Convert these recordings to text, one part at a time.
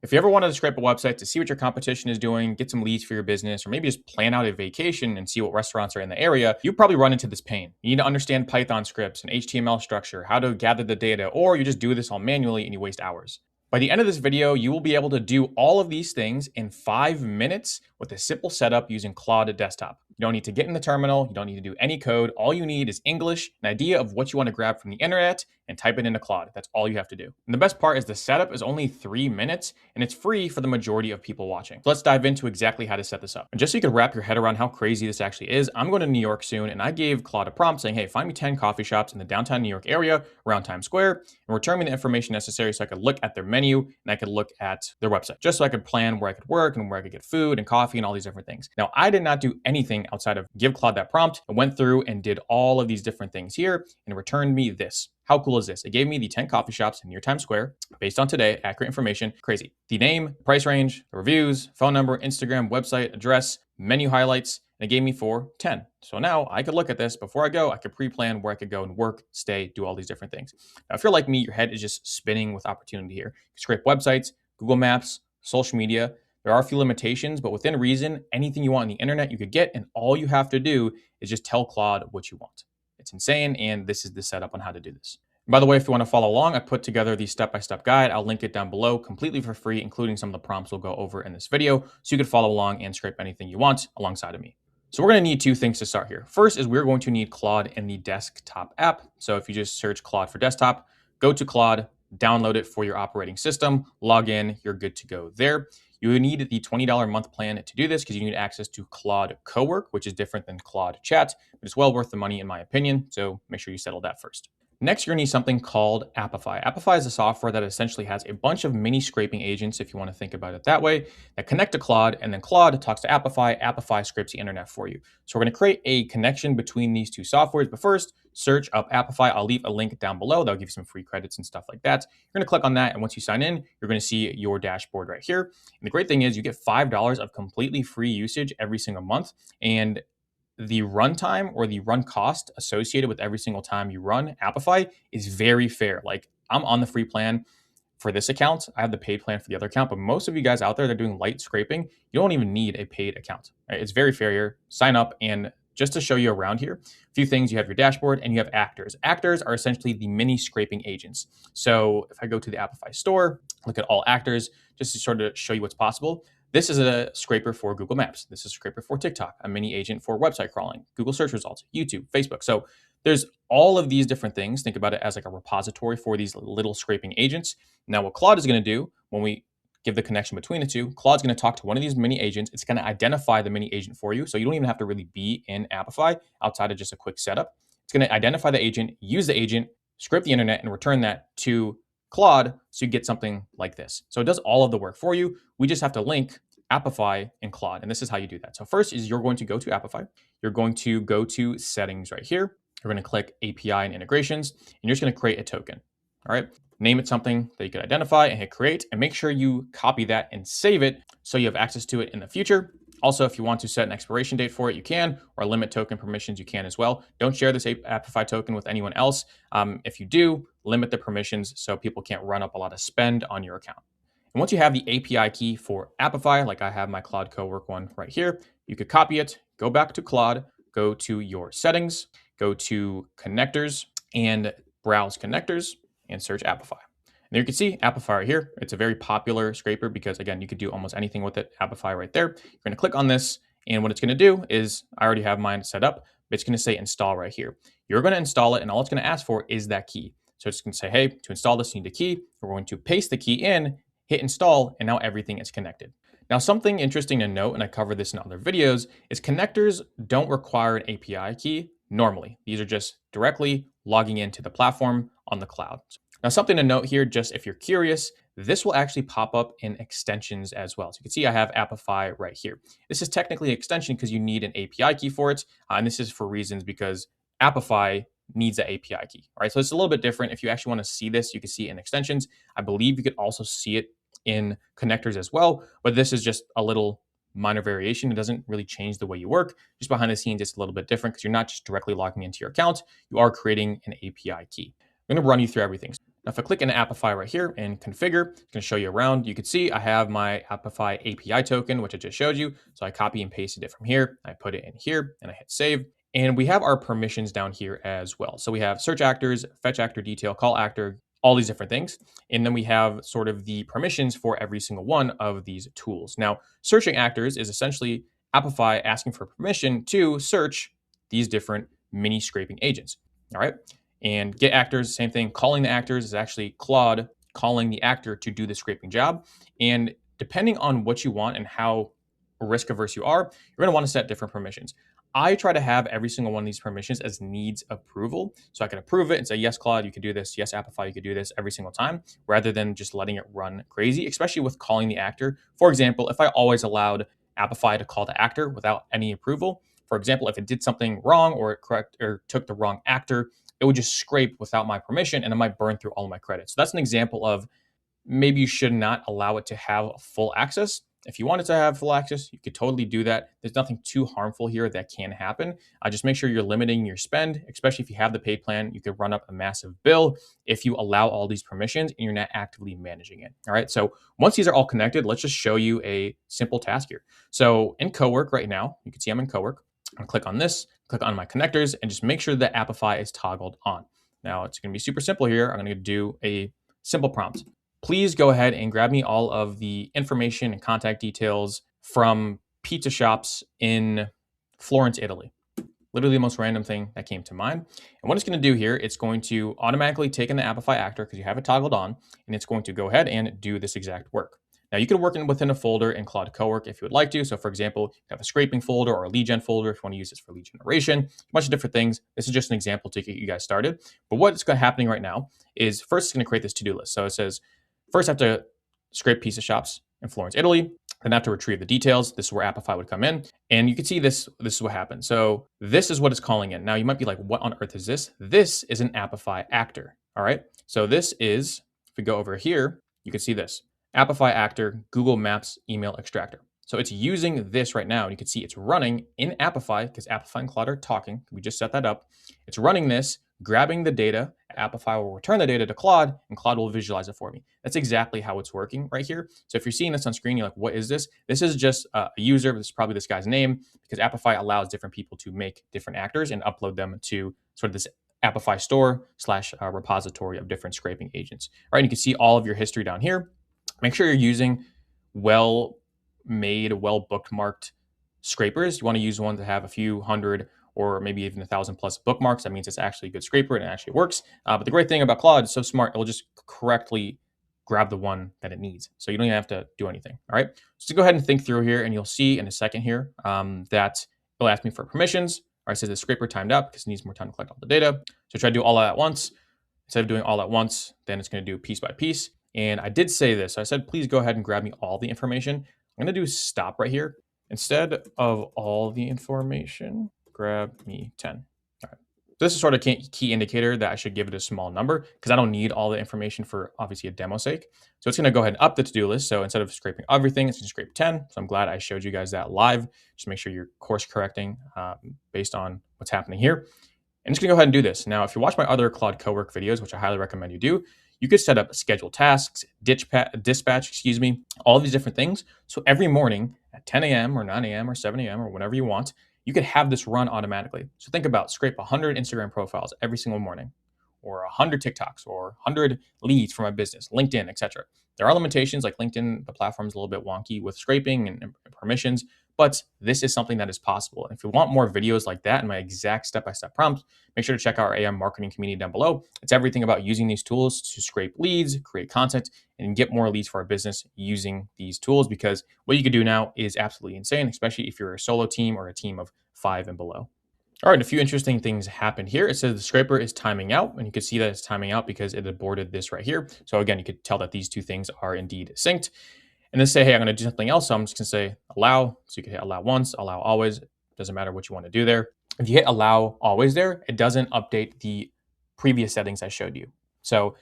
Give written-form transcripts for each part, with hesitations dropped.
If you ever wanted to scrape a website to see what your competition is doing, get some leads for your business, or maybe just plan out a vacation and see what restaurants are in the area, you probably run into this pain. You need to understand Python scripts and HTML structure, how to gather the data, or you just do this all manually and you waste hours. By the end of this video, you will be able to do all of these things in 5 minutes with a simple setup using Claude Desktop. You don't need to get in the terminal. You don't need to do any code. All you need is English, an idea of what you want to grab from the internet, and type it into Claude. That's all you have to do. And the best part is the setup is only 3 minutes, and it's free for the majority of people watching. So let's dive into exactly how to set this up. And just so you can wrap your head around how crazy this actually is, I'm going to New York soon, and I gave Claude a prompt saying, hey, find me 10 coffee shops in the downtown New York area around Times Square, and return me the information necessary so I could look at their menu and I could look at their website, just so I could plan where I could work and where I could get food and coffee and all these different things. Now, I did not do anything outside of give Claude that prompt. I went through and did all of these different things here and returned me this. How cool is this? It gave me the 10 coffee shops near Times Square based on today, accurate information, crazy. The name, price range, the reviews, phone number, Instagram, website, address, menu highlights, and it gave me for 10. So now I could look at this before I go. I could pre-plan where I could go and work, stay, do all these different things. Now, if you're like me, your head is just spinning with opportunity here. You can scrape websites, Google Maps, social media. There are a few limitations, but within reason, anything you want on the internet, you could get, and all you have to do is just tell Claude what you want. It's insane, and this is the setup on how to do this. And by the way, if you want to follow along, I put together the step-by-step guide. I'll link it down below completely for free, including some of the prompts we'll go over in this video, so you could follow along and scrape anything you want alongside of me. So we're going to need two things to start here. First is we're going to need Claude in the desktop app. So if you just search Claude for desktop, go to Claude, download it for your operating system, log in, you're good to go there. You need the $20 a month plan to do this because you need access to Claude Cowork, which is different than Claude Chat, but it's well worth the money in my opinion. So make sure you settle that first. Next, you're gonna need something called Apify. Apify is a software that essentially has a bunch of mini scraping agents, if you want to think about it that way, that connect to Claude, and then Claude talks to Apify. Apify scrapes the internet for you. So we're gonna create a connection between these two softwares, but first, search up Apify. I'll leave a link down below. That'll give you some free credits and stuff like that. You're gonna click on that, and once you sign in, you're gonna see your dashboard right here. And the great thing is you get $5 of completely free usage every single month, and the runtime or the run cost associated with every single time you run Apify is very fair. Like I'm on the free plan for this account. I have the paid plan for the other account, but most of you guys out there that are doing light scraping, you don't even need a paid account. Right? It's very fair here. Sign up, and just to show you around here, a few things. You have your dashboard and you have actors. Actors are essentially the mini scraping agents. So if I go to the Apify store, look at all actors, just to sort of show you what's possible. This is a scraper for Google Maps. This is a scraper for TikTok, a mini agent for website crawling, Google search results, YouTube, Facebook. So there's all of these different things. Think about it as like a repository for these little scraping agents. Now, what Claude is going to do when we give the connection between the two, Claude's going to talk to one of these mini agents. It's going to identify the mini agent for you. So you don't even have to really be in Apify outside of just a quick setup. It's going to identify the agent, use the agent, scrape the internet, and return that to Claude, so you get something like this. So it does all of the work for you. We just have to link Apify and Claude, and this is how you do that. So first is you're going to go to Apify. You're going to go to settings right here. You're going to click API and integrations, and you're just going to create a token. All right. Name it something that you can identify and hit create, and make sure you copy that and save it so you have access to it in the future. Also, if you want to set an expiration date for it, you can, or limit token permissions, you can as well. Don't share this Apify token with anyone else. If you do, limit the permissions so people can't run up a lot of spend on your account. And once you have the API key for Apify, like I have my Claude Cowork one right here, you could copy it, go back to Claude, go to your settings, go to connectors, and browse connectors, and search Apify. And there you can see Apify right here. It's a very popular scraper because, again, you could do almost anything with it. Apify right there. You're going to click on this, and what it's going to do is, I already have mine set up, but it's going to say install right here. You're going to install it, and all it's going to ask for is that key. So it's going to say, hey, to install this, you need a key. We're going to paste the key in, hit install, and now everything is connected. Now, something interesting to note, and I cover this in other videos, is connectors don't require an API key normally. These are just directly logging into the platform on the cloud. Now, something to note here, just if you're curious, this will actually pop up in extensions as well. So you can see I have Apify right here. This is technically an extension because you need an API key for it. And this is for reasons because Apify needs an API key. All right, so it's a little bit different. If you actually want to see this, you can see it in extensions. I believe you could also see it in connectors as well, but this is just a little minor variation. It doesn't really change the way you work. Just behind the scenes, it's a little bit different because you're not just directly logging into your account. You are creating an API key. I'm going to run you through everything. Now, if I click into Apify right here and configure, it's going to show you around. You can see I have my Apify API token, which I just showed you. So I copy and pasted it from here. I put it in here and I hit save. And we have our permissions down here as well. So we have search actors, fetch actor detail, call actor, all these different things. And then we have sort of the permissions for every single one of these tools. Now, searching actors is essentially Apify asking for permission to search these different mini scraping agents. All right. And get actors, same thing. Calling the actors is actually Claude calling the actor to do the scraping job. And depending on what you want and how risk averse you are, you're going to want to set different permissions. I try to have every single one of these permissions as needs approval. So I can approve it and say, yes, Claude, you can do this. Yes, Apify, you can do this every single time, rather than just letting it run crazy, especially with calling the actor. For example, if I always allowed Apify to call the actor without any approval, for example, if it did something wrong or took the wrong actor, it would just scrape without my permission and it might burn through all of my credits. So that's an example of maybe you should not allow it to have full access. If you wanted to have full access, you could totally do that. There's nothing too harmful here that can happen. Just make sure you're limiting your spend, especially if you have the paid plan. You could run up a massive bill if you allow all these permissions and you're not actively managing it. All right. So once these are all connected, let's just show you a simple task here. So in Cowork right now, you can see I'm in Cowork. I'm gonna click on this, click on my connectors, and just make sure that Apify is toggled on. Now it's gonna be super simple here. I'm gonna do a simple prompt. Please go ahead and grab me all of the information and contact details from pizza shops in Florence, Italy. Literally the most random thing that came to mind. And what it's going to do here, it's going to automatically take in the Apify actor because you have it toggled on, and it's going to go ahead and do this exact work. Now you can work within a folder in Claude Cowork if you would like to. So for example, you have a scraping folder or a lead gen folder if you want to use this for lead generation, a bunch of different things. This is just an example to get you guys started. But what's happening right now is first it's going to create this to-do list. So it says, first I have to scrape pizza shops in Florence, Italy. Then I have to retrieve the details. This is where Apify would come in. And you can see this is what happened. So this is what it's calling in. Now you might be like, what on earth is this? This is an Apify actor. All right. So this is, if we go over here, you can see this. Apify actor, Google Maps email extractor. So it's using this right now. And you can see it's running in Apify because Apify and Claude are talking. We just set that up. It's running this, grabbing the data. Apify will return the data to Claude and Claude will visualize it for me. That's exactly how it's working right here. So if you're seeing this on screen, you're like, what is this? This is just a user. This is probably this guy's name because Apify allows different people to make different actors and upload them to sort of this Apify store / repository of different scraping agents. All right, and you can see all of your history down here. Make sure you're using well-made, well-bookmarked scrapers. You want to use one that have a few hundred or maybe even 1,000 plus bookmarks. That means it's actually a good scraper and it actually works. But the great thing about Claude, it's so smart, it will just correctly grab the one that it needs. So you don't even have to do anything. All right. So go ahead and think through here and you'll see in a second here that it'll ask me for permissions. Or it says the scraper timed out because it needs more time to collect all the data. So try to do all that at once. Instead of doing all at once, then it's going to do piece by piece. And I did say this. So I said, please go ahead and grab me all the information. I'm going to do stop right here. Instead of all the information, grab me 10. All right. This is sort of key indicator that I should give it a small number because I don't need all the information for obviously a demo sake. So it's going to go ahead and up the to-do list. So instead of scraping everything, it's going to scrape 10. So I'm glad I showed you guys that live. Just make sure you're course correcting based on what's happening here. And just going to go ahead and do this. Now, if you watch my other Claude Cowork videos, which I highly recommend you do, you could set up scheduled tasks, dispatch, all these different things. So every morning at 10 a.m. or 9 a.m. or 7 a.m. or whenever you want, you could have this run automatically. So think about scrape 100 Instagram profiles every single morning, or 100 TikToks, or 100 leads for my business, LinkedIn, etc. There are limitations like LinkedIn, the platform's a little bit wonky with scraping and permissions, but this is something that is possible. And if you want more videos like that and my exact step-by-step prompts, make sure to check out our AM marketing community down below. It's everything about using these tools to scrape leads, create content, and get more leads for our business using these tools, because what you can do now is absolutely insane, especially if you're a solo team or a team of 5 and below. All right, a few interesting things happened here. It says the scraper is timing out, and you can see that it's timing out because it aborted this right here. So again, you could tell that these two things are indeed synced. And then say, hey, I'm going to do something else. So I'm just going to say allow. So you can hit allow once, allow always. Doesn't matter what you want to do there. If you hit allow always there, it doesn't update the previous settings I showed you. So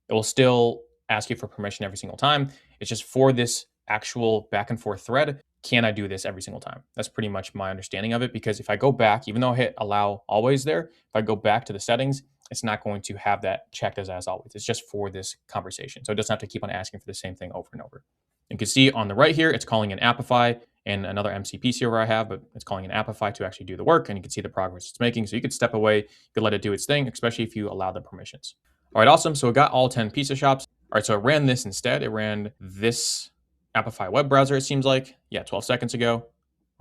it will still ask you for permission every single time. It's just for this actual back and forth thread. can I do this every single time? That's pretty much my understanding of it, because if I go back, even though I hit allow always there, if I go back to the settings, it's not going to have that checked as always. It's just for this conversation. So it doesn't have to keep on asking for the same thing over and over. You can see on the right here, it's calling an Apify and another MCP server I have, but it's calling an Apify to actually do the work, and you can see the progress it's making. So you could step away, you could let it do its thing, especially if you allow the permissions. All right, awesome. So it got all 10 pizza shops. All right, so it ran this instead. It ran this Apify web browser, it seems like. Yeah, 12 seconds ago.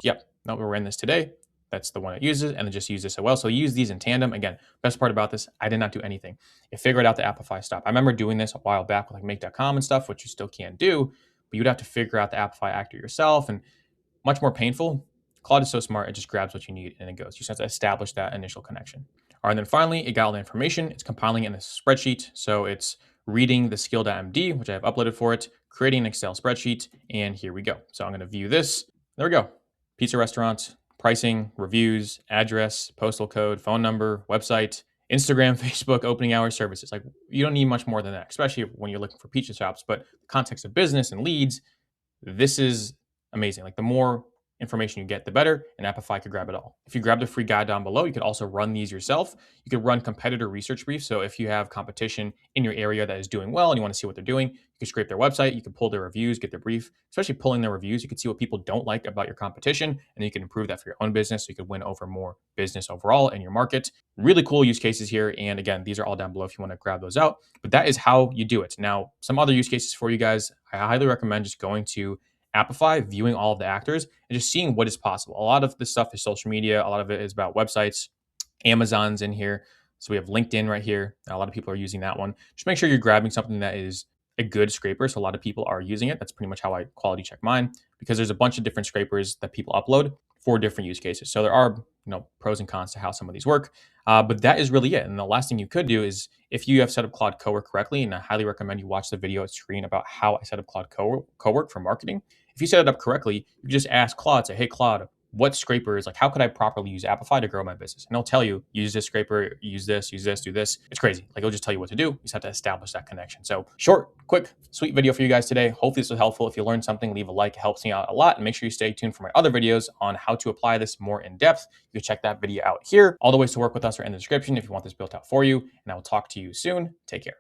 Yep, no, we ran this today. That's the one it uses, and then just use this as well. So use these in tandem. Again, best part about this, I did not do anything. It figured out the Apify stop. I remember doing this a while back with like make.com and stuff, which you still can't do, but you'd have to figure out the Apify actor yourself, and much more painful. Claude is so smart, it just grabs what you need and it goes. You just have to establish that initial connection. All right, and then finally, it got all the information. It's compiling it in a spreadsheet. So it's reading the skill.md, which I have uploaded for it, creating an Excel spreadsheet, and here we go. So I'm going to view this. There we go. Pizza restaurant, pricing, reviews, address, postal code, phone number, website, Instagram, Facebook, opening hours, services. Like, you don't need much more than that, especially when you're looking for pizza shops. But the context of business and leads, this is amazing. Like, the more information you get, the better, and Apify could grab it all. If you grab the free guide down below, you could also run these yourself. You could run competitor research briefs. So if you have competition in your area that is doing well and you want to see what they're doing, you can scrape their website, you can pull their reviews, get their brief. Especially pulling their reviews, you can see what people don't like about your competition, and you can improve that for your own business, so you could win over more business overall in your market. Really cool use cases here, and again, these are all down below if you want to grab those out. But that is how you do it. Now, some other use cases for you guys, I highly recommend just going to Apify, viewing all of the actors, and just seeing what is possible. A lot of this stuff is social media. A lot of it is about websites. Amazon's in here. So we have LinkedIn right here. A lot of people are using that one. Just make sure you're grabbing something that is a good scraper. So a lot of people are using it. That's pretty much how I quality check mine, because there's a bunch of different scrapers that people upload for different use cases. So there are, pros and cons to how some of these work. But that is really it. And the last thing you could do is, if you have set up Claude Cowork correctly, and I highly recommend you watch the video at screen about how I set up Claude Cowork for marketing. If you set it up correctly, you just ask Claude, say, hey, Claude, what scraper is like, how could I properly use Apify to grow my business? And it'll tell you, use this scraper, use this, do this. It's crazy. Like, it'll just tell you what to do. You just have to establish that connection. So short, quick, sweet video for you guys today. Hopefully this was helpful. If you learned something, leave a like. It helps me out a lot. And make sure you stay tuned for my other videos on how to apply this more in depth. You can check that video out here. All the ways to work with us are in the description if you want this built out for you. And I will talk to you soon. Take care.